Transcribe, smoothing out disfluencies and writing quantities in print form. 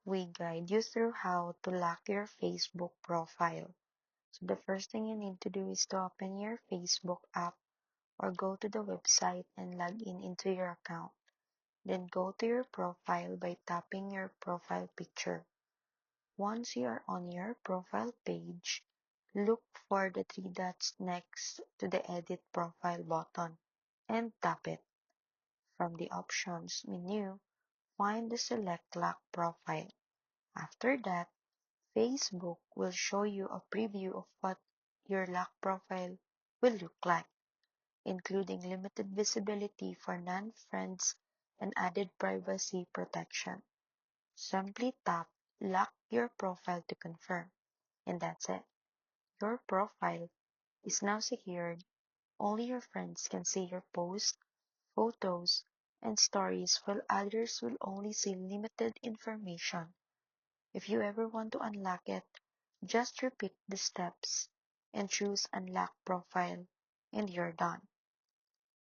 we guide you through how to lock your Facebook profile. So the first thing you need to do is to open your Facebook app or go to the website and log in into your account. Then go to your profile by tapping your profile picture. Once you are on your profile page, look for the three dots next to the Edit Profile button and tap it. From the Options menu, find the Select Lock Profile. After that, Facebook will show you a preview of what your lock profile will look like, including limited visibility for non-friends and added privacy protection. Simply tap Lock Your Profile to confirm, and that's it. Your profile is now secured. Only your friends can see your posts, photos, and stories, while others will only see limited information. If you ever want to unlock it, just repeat the steps and choose Unlock Profile, and you're done.